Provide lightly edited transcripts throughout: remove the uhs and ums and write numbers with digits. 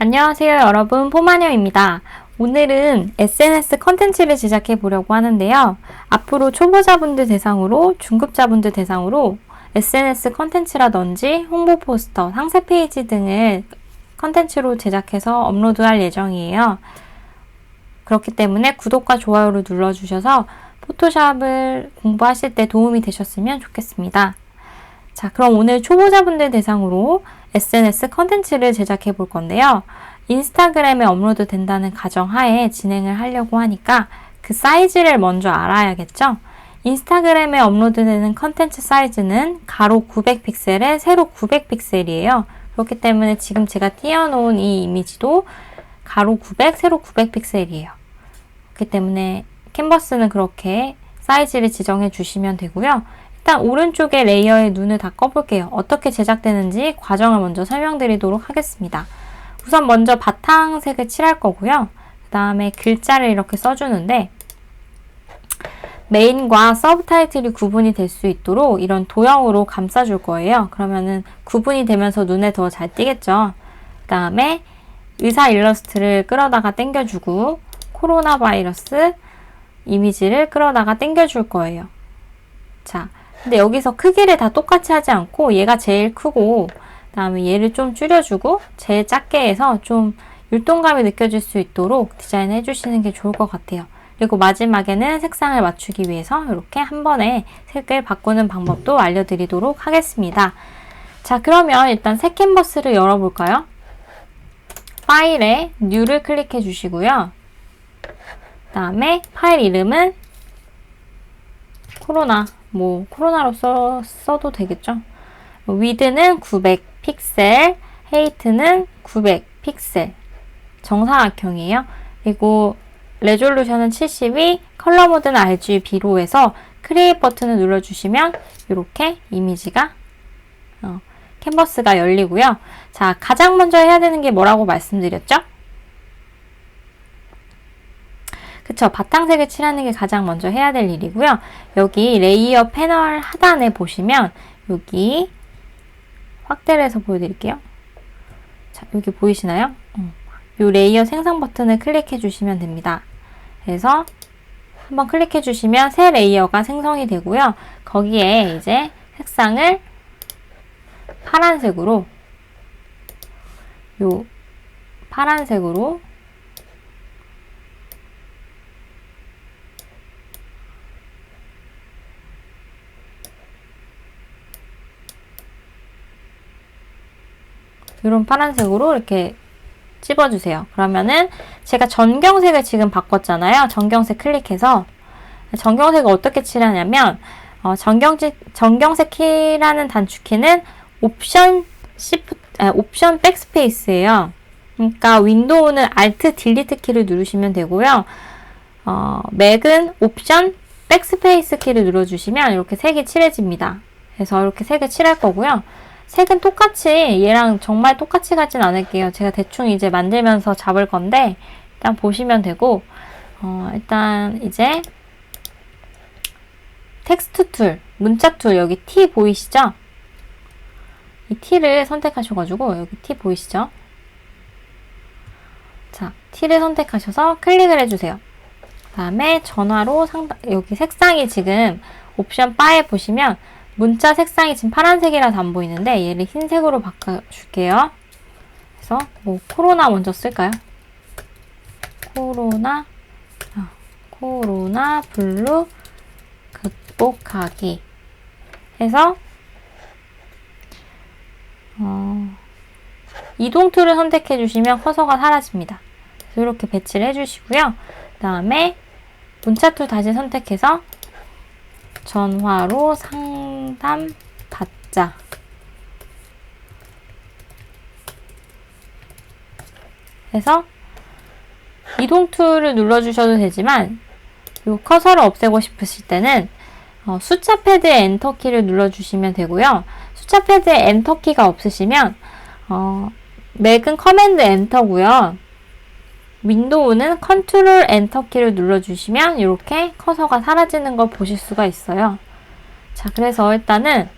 안녕하세요 여러분, 포마녀입니다. 오늘은 SNS 컨텐츠를 제작해 보려고 하는데요. 앞으로 초보자분들 대상으로, 중급자분들 대상으로 SNS 컨텐츠라든지 홍보 포스터, 상세 페이지 등을 컨텐츠로 제작해서 업로드할 예정이에요. 그렇기 때문에 구독과 좋아요를 눌러주셔서 포토샵을 공부하실 때 도움이 되셨으면 좋겠습니다. 자, 그럼 오늘 초보자분들 대상으로 SNS 컨텐츠를 제작해 볼 건데요. 인스타그램에 업로드 된다는 가정하에 진행을 하려고 하니까 그 사이즈를 먼저 알아야겠죠? 인스타그램에 업로드되는 컨텐츠 사이즈는 가로 900픽셀에 세로 900픽셀이에요. 그렇기 때문에 지금 제가 띄워놓은 이 이미지도 가로 900, 세로 900픽셀이에요. 그렇기 때문에 캔버스는 그렇게 사이즈를 지정해 주시면 되고요. 일단 오른쪽에 레이어에 눈을 다 꺼볼게요. 어떻게 제작되는지 과정을 먼저 설명드리도록 하겠습니다. 우선 먼저 바탕색을 칠할 거고요. 그 다음에 글자를 이렇게 써주는데 메인과 서브 타이틀이 구분이 될 수 있도록 이런 도형으로 감싸줄 거예요. 그러면은 구분이 되면서 눈에 더 잘 띄겠죠. 그 다음에 의사 일러스트를 끌어다가 당겨주고 코로나 바이러스 이미지를 끌어다가 당겨줄 거예요. 자, 근데 여기서 크기를 다 똑같이 하지 않고 얘가 제일 크고 그 다음에 얘를 좀 줄여주고 제일 작게 해서 좀 율동감이 느껴질 수 있도록 디자인을 해주시는 게 좋을 것 같아요. 그리고 마지막에는 색상을 맞추기 위해서 이렇게 한 번에 색을 바꾸는 방법도 알려드리도록 하겠습니다. 자, 그러면 일단 새 캔버스를 열어볼까요? 파일에 New를 클릭해 주시고요. 그 다음에 파일 이름은 코로나로 써도 되겠죠. 위드는 900픽셀, 헤이트는 900픽셀. 정사각형이에요. 그리고 레졸루션은 72, 컬러 모드는 RGB로 해서 크리에이트 버튼을 눌러주시면 이렇게 이미지가 캔버스가 열리고요. 자, 가장 먼저 해야 되는 게 뭐라고 말씀드렸죠? 그쵸, 바탕색을 칠하는 게 가장 먼저 해야 될 일이고요. 여기 레이어 패널 하단에 보시면 여기 확대를 해서 보여드릴게요. 자, 여기 보이시나요? 이 레이어 생성 버튼을 클릭해 주시면 됩니다. 그래서 한번 클릭해 주시면 새 레이어가 생성이 되고요. 거기에 이제 색상을 파란색으로 이런 파란색으로 이렇게 찝어주세요. 그러면은 제가 전경색을 지금 바꿨잖아요. 전경색 클릭해서 전경색을 어떻게 칠하냐면 전경색 키라는 단축키는 옵션 백스페이스예요. 그러니까 윈도우는 Alt 딜리트 키를 누르시면 되고요. 맥은 옵션 백스페이스 키를 눌러주시면 이렇게 색이 칠해집니다. 그래서 이렇게 색을 칠할 거고요. 색은 똑같이 얘랑 정말 똑같이 가진 않을게요. 제가 대충 이제 만들면서 잡을 건데 일단 보시면 되고 일단 이제 텍스트 툴, 문자 툴 여기 T 보이시죠? 이 T를 선택하셔가지고 여기 T 보이시죠? 자, T를 선택하셔서 클릭을 해주세요. 그 다음에 전화로 여기 색상이 지금 옵션 바에 보시면 문자 색상이 지금 파란색이라서 안 보이는데 얘를 흰색으로 바꿔줄게요. 그래서 코로나 먼저 쓸까요? 코로나 블루 극복하기 해서 이동 툴을 선택해 주시면 커서가 사라집니다. 그래서 이렇게 배치를 해주시고요. 그 다음에 문자 툴 다시 선택해서 전화로 상담 받자. 해서 이동 툴을 눌러주셔도 되지만 이 커서를 없애고 싶으실 때는 숫자 패드의 엔터 키를 눌러주시면 되고요. 숫자 패드의 엔터 키가 없으시면 맥은 커맨드 엔터고요. 윈도우는 컨트롤 엔터 키를 눌러주시면 이렇게 커서가 사라지는 걸 보실 수가 있어요. 자, 그래서 일단은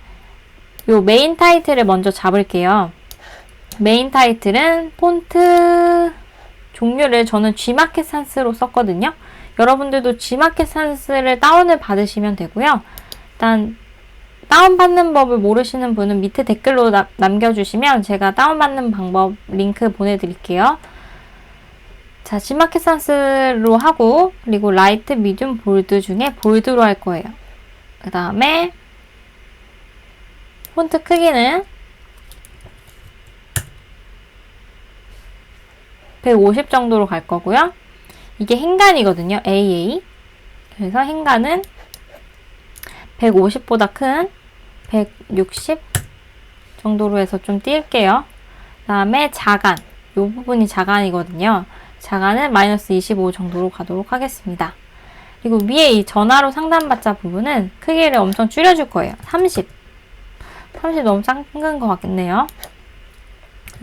요 메인 타이틀을 먼저 잡을게요. 메인 타이틀은 폰트 종류를 저는 G마켓 산스로 썼거든요. 여러분들도 G마켓 산스를 다운을 받으시면 되고요. 일단 다운받는 법을 모르시는 분은 밑에 댓글로 남겨주시면 제가 다운받는 방법 링크 보내드릴게요. 자, G마켓 산스로 하고, 그리고 라이트, 미디움, 볼드 중에 볼드로 할 거예요. 그 다음에 폰트 크기는 150 정도로 갈 거고요. 이게 행간이거든요. AA. 그래서 행간은 150보다 큰 160 정도로 해서 좀 띄울게요. 그 다음에 자간. 이 부분이 자간이거든요. 자간은 마이너스 25 정도로 가도록 하겠습니다. 그리고 위에 이 전화로 상담받자 부분은 크기를 엄청 줄여줄 거예요. 30 너무 작은 것 같겠네요.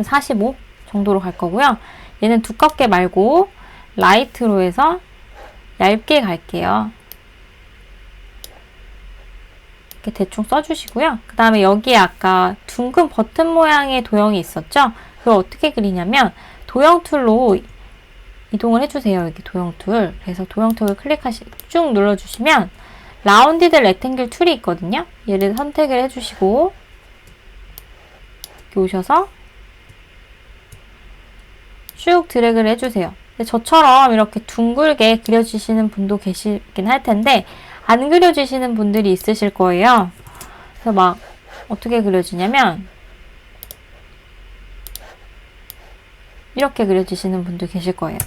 45 정도로 갈 거고요. 얘는 두껍게 말고 라이트로 해서 얇게 갈게요. 이렇게 대충 써주시고요. 그 다음에 여기에 아까 둥근 버튼 모양의 도형이 있었죠? 그걸 어떻게 그리냐면 도형 툴로 이동을 해주세요. 여기 도형 툴. 그래서 도형 툴을 쭉 눌러주시면 라운디드 렉탱글 툴이 있거든요. 얘를 선택을 해주시고 이렇게 오셔서 쭉 드래그를 해주세요. 근데 저처럼 이렇게 둥글게 그려지시는 분도 계시긴 할 텐데 안 그려지시는 분들이 있으실 거예요. 그래서 막 어떻게 그려지냐면 이렇게 그려지시는 분도 계실 거예요.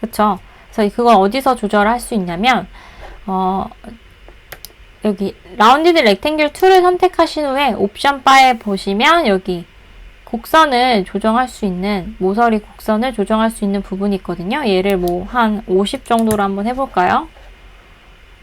그쵸? 그래서 그걸 어디서 조절할 수 있냐면 여기 라운디드 렉탱귤 툴을 선택하신 후에 옵션 바에 보시면 여기 곡선을 조정할 수 있는 모서리 곡선을 조정할 수 있는 부분이 있거든요. 얘를 뭐 한 50 정도로 한번 해볼까요?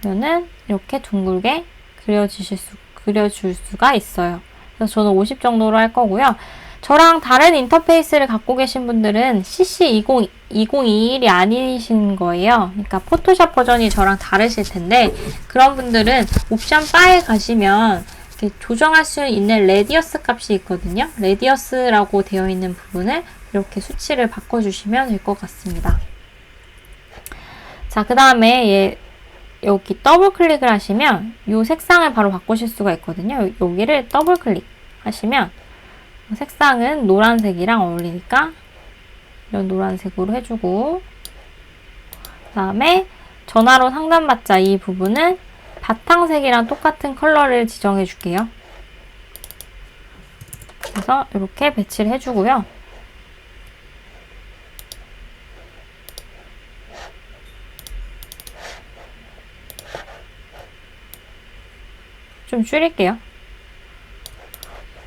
그러면은 이렇게 둥글게 그려줄 수가 있어요. 그래서 저는 50 정도로 할 거고요. 저랑 다른 인터페이스를 갖고 계신 분들은 CC2021이 아니신 거예요. 그러니까 포토샵 버전이 저랑 다르실 텐데 그런 분들은 옵션 바에 가시면 이렇게 조정할 수 있는 레디어스 값이 있거든요. 레디어스라고 되어 있는 부분을 이렇게 수치를 바꿔주시면 될 것 같습니다. 자, 그 다음에 여기 더블 클릭을 하시면 이 색상을 바로 바꾸실 수가 있거든요. 여기를 더블 클릭 하시면 색상은 노란색이랑 어울리니까 이런 노란색으로 해주고 그 다음에 전화로 상담받자 이 부분은 바탕색이랑 똑같은 컬러를 지정해 줄게요. 그래서 이렇게 배치를 해주고요. 좀 줄일게요.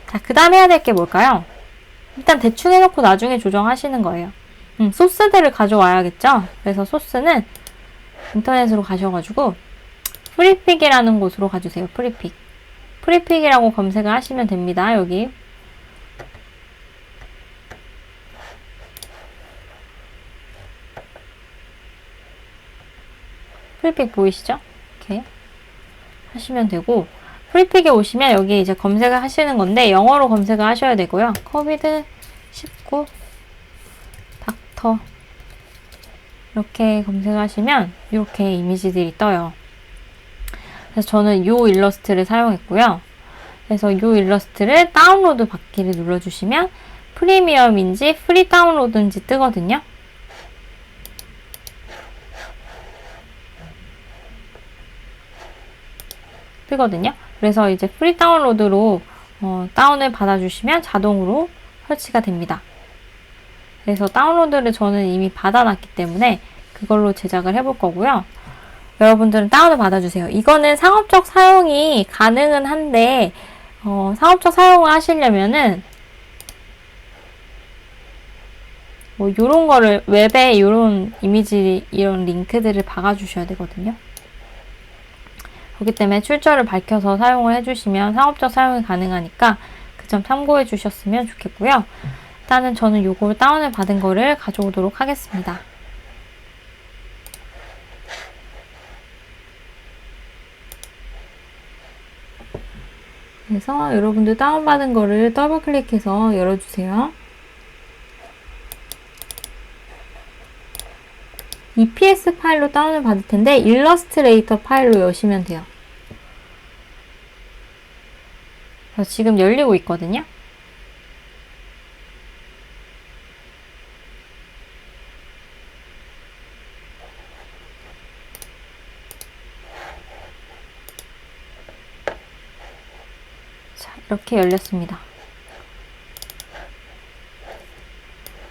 자, 그 다음 해야 될 게 뭘까요? 일단 대충 해놓고 나중에 조정하시는 거예요. 소스들을 가져와야겠죠? 그래서 소스는 인터넷으로 가셔가지고 프리픽이라는 곳으로 가주세요. 프리픽. 프리픽이라고 검색을 하시면 됩니다. 여기. 프리픽 보이시죠? 이렇게 하시면 되고 프리픽에 오시면 여기 이제 검색을 하시는 건데 영어로 검색을 하셔야 되고요. COVID-19 닥터 이렇게 검색하시면 이렇게 이미지들이 떠요. 그래서 저는 이 일러스트를 사용했고요. 그래서 이 일러스트를 다운로드 받기를 눌러주시면 프리미엄인지 프리 다운로드인지 뜨거든요. 그래서 이제 프리 다운로드로 다운을 받아주시면 자동으로 설치가 됩니다. 그래서 다운로드를 저는 이미 받아놨기 때문에 그걸로 제작을 해볼 거고요. 여러분들은 다운을 받아주세요. 이거는 상업적 사용이 가능은 한데 상업적 사용을 하시려면은 뭐 요런 거를 웹에 요런 이미지 이런 링크들을 박아주셔야 되거든요. 그렇기 때문에 출처를 밝혀서 사용을 해주시면 상업적 사용이 가능하니까 그 점 참고해 주셨으면 좋겠고요. 일단은 저는 요걸 다운을 받은 거를 가져오도록 하겠습니다. 그래서 여러분들 다운받은 거를 더블 클릭해서 열어주세요. EPS 파일로 다운을 받을 텐데 일러스트레이터 파일로 여시면 돼요. 그래서 지금 열리고 있거든요. 자, 이렇게 열렸습니다.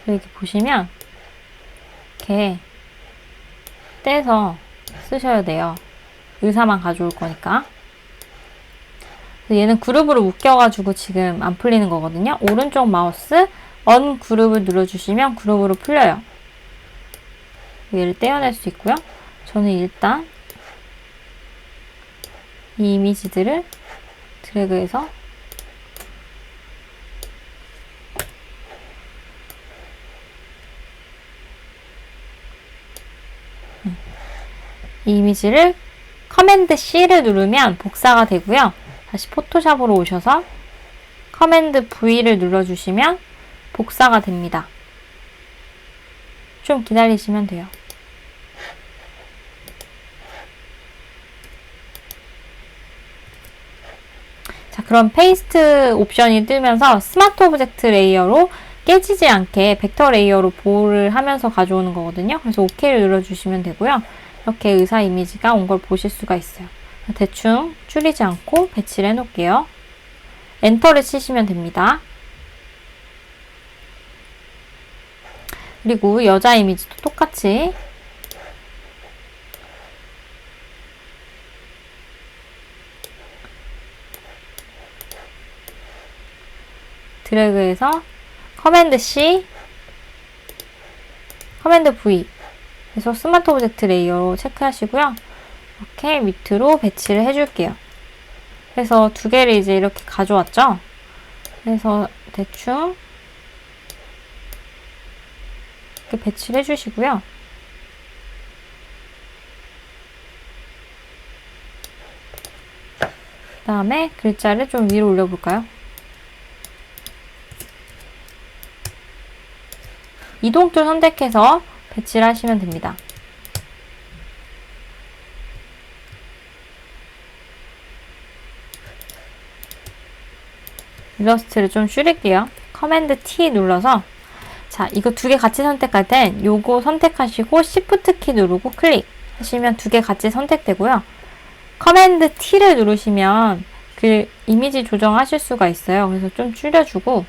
여기 보시면 이렇게 떼서 쓰셔야 돼요. 의사만 가져올 거니까. 얘는 그룹으로 묶여가지고 지금 안 풀리는 거거든요. 오른쪽 마우스 언 그룹을 눌러주시면 그룹으로 풀려요. 얘를 떼어낼 수 있고요. 저는 일단 이 이미지들을 드래그해서 이 이미지를 커맨드 C를 누르면 복사가 되고요. 다시 포토샵으로 오셔서 커맨드 V를 눌러주시면 복사가 됩니다. 좀 기다리시면 돼요. 자, 그럼 페이스트 옵션이 뜨면서 스마트 오브젝트 레이어로 깨지지 않게 벡터 레이어로 보호를 하면서 가져오는 거거든요. 그래서 OK를 눌러주시면 되고요. 이렇게 의사 이미지가 온 걸 보실 수가 있어요. 대충 줄이지 않고 배치를 해놓을게요. 엔터를 치시면 됩니다. 그리고 여자 이미지도 똑같이 드래그해서 커맨드 C, 커맨드 V 그래서 스마트 오브젝트 레이어로 체크하시고요. 이렇게 밑으로 배치를 해줄게요. 그래서 두 개를 이제 이렇게 가져왔죠. 그래서 대충 이렇게 배치를 해주시고요. 그 다음에 글자를 좀 위로 올려볼까요? 이동툴 선택해서 배치를 하시면 됩니다. 일러스트를 좀 줄일게요. 커맨드 T 눌러서 자, 이거 두 개 같이 선택할 땐 요거 선택하시고 Shift 키 누르고 클릭 하시면 두 개 같이 선택되고요. 커맨드 T를 누르시면 그 이미지 조정하실 수가 있어요. 그래서 좀 줄여주고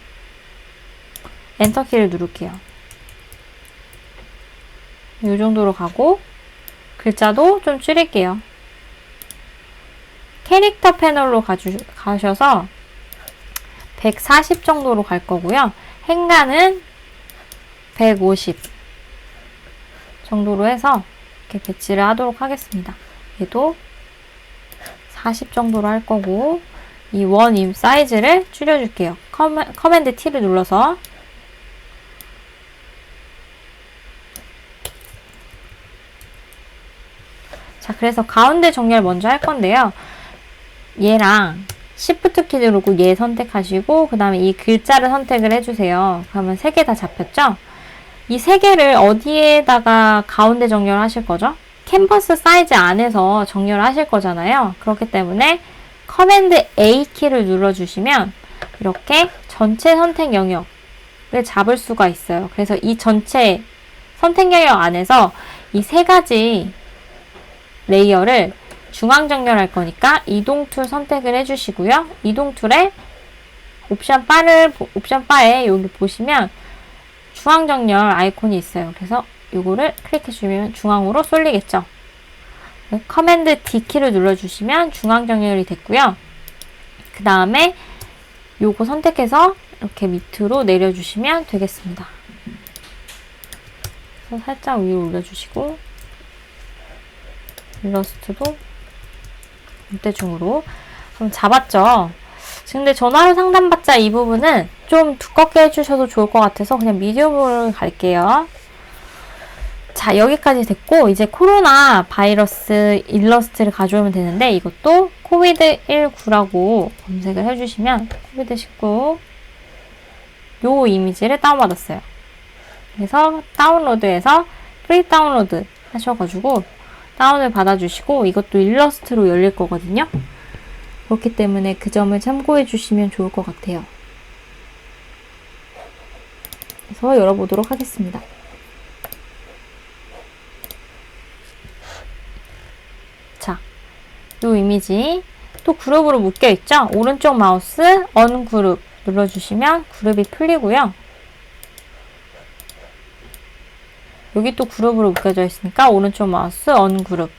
엔터 키를 누를게요. 이 정도로 가고 글자도 좀 줄일게요. 캐릭터 패널로 가셔서 140 정도로 갈 거고요. 행간은 150 정도로 해서 이렇게 배치를 하도록 하겠습니다. 얘도 40 정도로 할 거고 이 원 사이즈를 줄여줄게요. 커맨드 T를 눌러서 자, 그래서 가운데 정렬 먼저 할 건데요. 얘랑 Shift 키 누르고 얘 선택하시고 그 다음에 이 글자를 선택을 해주세요. 그러면 세 개 다 잡혔죠? 이 세 개를 어디에다가 가운데 정렬하실 거죠? 캔버스 사이즈 안에서 정렬하실 거잖아요. 그렇기 때문에 커맨드 A 키를 눌러주시면 이렇게 전체 선택 영역을 잡을 수가 있어요. 그래서 이 전체 선택 영역 안에서 이 세 가지 레이어를 중앙 정렬할 거니까 이동 툴 선택을 해주시고요. 이동 툴에 옵션 바에 여기 보시면 중앙 정렬 아이콘이 있어요. 그래서 이거를 클릭해 주시면 중앙으로 쏠리겠죠. 커맨드 D 키를 눌러주시면 중앙 정렬이 됐고요. 그 다음에 요거 선택해서 이렇게 밑으로 내려주시면 되겠습니다. 그래서 살짝 위로 올려주시고 일러스트도 물대중으로 그럼 잡았죠. 근데 전화로 상담받자 이 부분은 좀 두껍게 해주셔도 좋을 것 같아서 그냥 미디움으로 갈게요. 자, 여기까지 됐고 이제 코로나 바이러스 일러스트를 가져오면 되는데 이것도 코비드19라고 검색을 해주시면 코비드19 요 이미지를 다운받았어요. 그래서 다운로드해서 프리 다운로드 하셔가지고 다운을 받아주시고 이것도 일러스트로 열릴 거거든요. 그렇기 때문에 그 점을 참고해 주시면 좋을 것 같아요. 그래서 열어보도록 하겠습니다. 자, 이 이미지 또 그룹으로 묶여 있죠? 오른쪽 마우스 언그룹 눌러주시면 그룹이 풀리고요. 여기 또 그룹으로 묶여져 있으니까 오른쪽 마우스 언그룹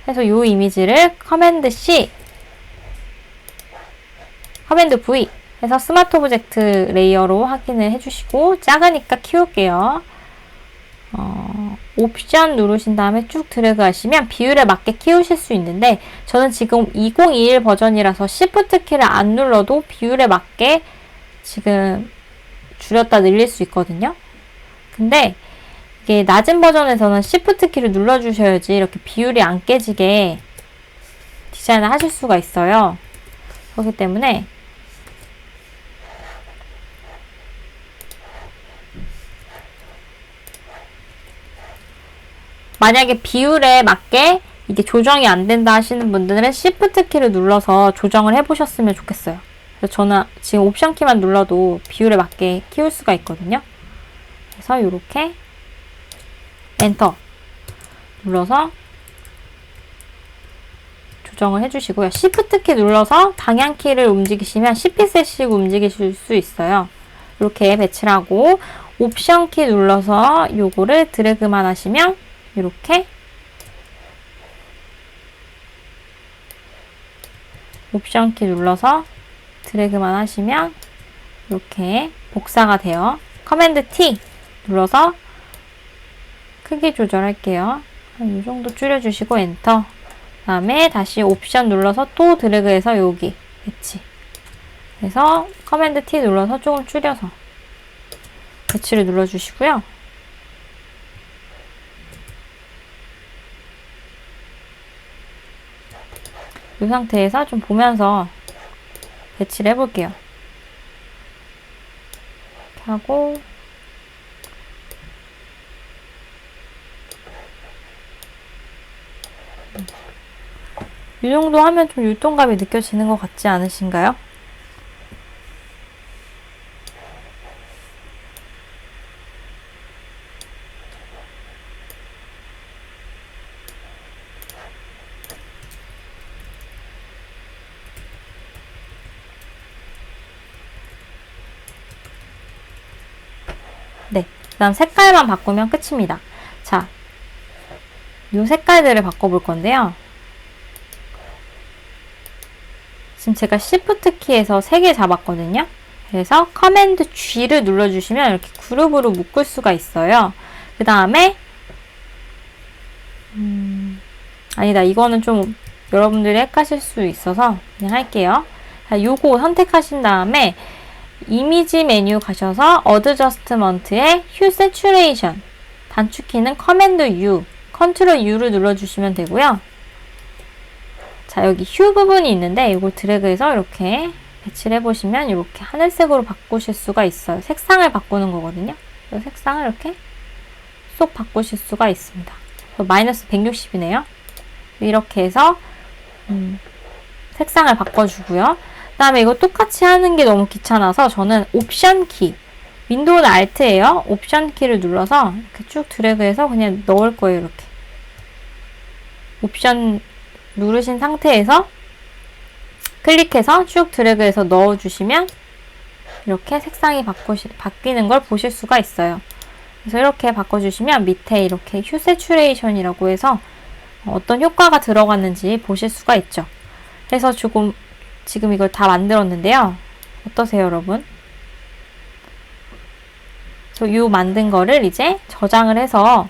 해서 이 이미지를 커맨드 C, 커맨드 V 해서 스마트 오브젝트 레이어로 확인을 해주시고 작으니까 키울게요. 옵션 누르신 다음에 쭉 드래그 하시면 비율에 맞게 키우실 수 있는데 저는 지금 2021 버전이라서 Shift 키를 안 눌러도 비율에 맞게 지금 줄였다 늘릴 수 있거든요. 근데 이게 낮은 버전에서는 Shift 키를 눌러주셔야지 이렇게 비율이 안 깨지게 디자인을 하실 수가 있어요. 그렇기 때문에 만약에 비율에 맞게 이게 조정이 안 된다 하시는 분들은 Shift 키를 눌러서 조정을 해보셨으면 좋겠어요. 그래서 저는 지금 옵션 키만 눌러도 비율에 맞게 키울 수가 있거든요. 그래서 이렇게 엔터 눌러서 조정을 해주시고요. Shift 키 눌러서 방향 키를 움직이시면 10픽셀씩 움직이실 수 있어요. 이렇게 배치를 하고 옵션 키 눌러서 요거를 드래그만 하시면 이렇게 옵션 키 눌러서 드래그만 하시면 이렇게 복사가 돼요. 커맨드 T 눌러서 크기 조절할게요. 한 이 정도 줄여주시고 엔터. 다음에 다시 옵션 눌러서 또 드래그해서 여기 배치. 그래서 커맨드 T 눌러서 조금 줄여서 배치를 눌러주시고요. 이 상태에서 좀 보면서 배치를 해볼게요. 이렇게 하고 이 정도 하면 좀 율동감이 느껴지는 것 같지 않으신가요? 네, 그 다음 색깔만 바꾸면 끝입니다. 자, 이 색깔들을 바꿔볼 건데요. 지금 제가 Shift 키에서 3개 잡았거든요. 그래서 커맨드 G를 눌러주시면 이렇게 그룹으로 묶을 수가 있어요. 그 다음에 아니다, 이거는 좀 여러분들이 헷갈릴 수 있어서 그냥 할게요. 자, 요거 선택하신 다음에 이미지 메뉴 가셔서 어드저스트먼트에 휴 세츄레이션 단축키는 커맨드 U, 컨트롤 U를 눌러주시면 되고요. 자, 여기 휴 부분이 있는데 이걸 드래그해서 이렇게 배치를 해보시면 이렇게 하늘색으로 바꾸실 수가 있어요. 색상을 바꾸는 거거든요. 그래서 색상을 이렇게 쏙 바꾸실 수가 있습니다. 마이너스 160이네요. 이렇게 해서 색상을 바꿔주고요. 그 다음에 이거 똑같이 하는 게 너무 귀찮아서 저는 옵션 키, 윈도우는 Alt예요. 옵션 키를 눌러서 이렇게 쭉 드래그해서 그냥 넣을 거예요. 이렇게 옵션 누르신 상태에서 클릭해서 쭉 드래그해서 넣어주시면 이렇게 색상이 바뀌는 걸 보실 수가 있어요. 그래서 이렇게 바꿔주시면 밑에 이렇게 휴 세츄레이션이라고 해서 어떤 효과가 들어갔는지 보실 수가 있죠. 그래서 지금 이걸 다 만들었는데요. 어떠세요, 여러분? 그래서 이 만든 거를 이제 저장을 해서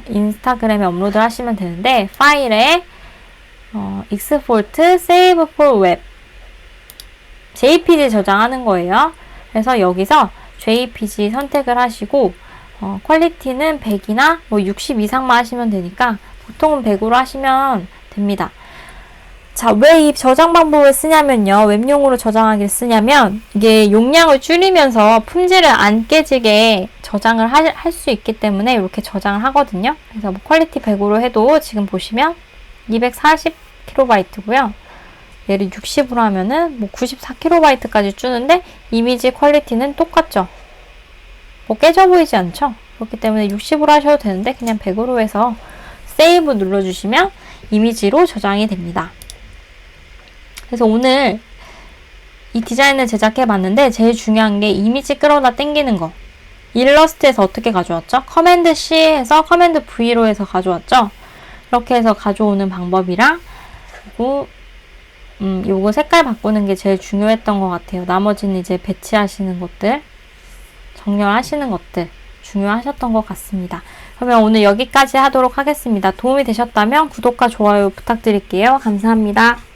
인스타그램에 업로드 하시면 되는데 파일에 export, save for web JPG 저장하는 거예요. 그래서 여기서 JPG 선택을 하시고 퀄리티는 100이나 뭐 60 이상만 하시면 되니까 보통은 100으로 하시면 됩니다. 자, 왜 이 저장 방법을 쓰냐면요. 웹용으로 저장하기를 쓰냐면 이게 용량을 줄이면서 품질을 안 깨지게 저장을 할 수 있기 때문에 이렇게 저장을 하거든요. 그래서 뭐 퀄리티 100으로 해도 지금 보시면 240KB고요. 얘를 60으로 하면은 뭐 94KB까지 주는데 이미지 퀄리티는 똑같죠. 뭐 깨져 보이지 않죠? 그렇기 때문에 60으로 하셔도 되는데 그냥 100으로 해서 세이브 눌러주시면 이미지로 저장이 됩니다. 그래서 오늘 이 디자인을 제작해 봤는데 제일 중요한 게 이미지 끌어다 당기는 거. 일러스트에서 어떻게 가져왔죠? 커맨드 C에서 커맨드 V로 해서 가져왔죠? 이렇게 해서 가져오는 방법이랑 그리고 요거 색깔 바꾸는 게 제일 중요했던 것 같아요. 나머지는 이제 배치하시는 것들, 정렬하시는 것들 중요하셨던 것 같습니다. 그러면 오늘 여기까지 하도록 하겠습니다. 도움이 되셨다면 구독과 좋아요 부탁드릴게요. 감사합니다.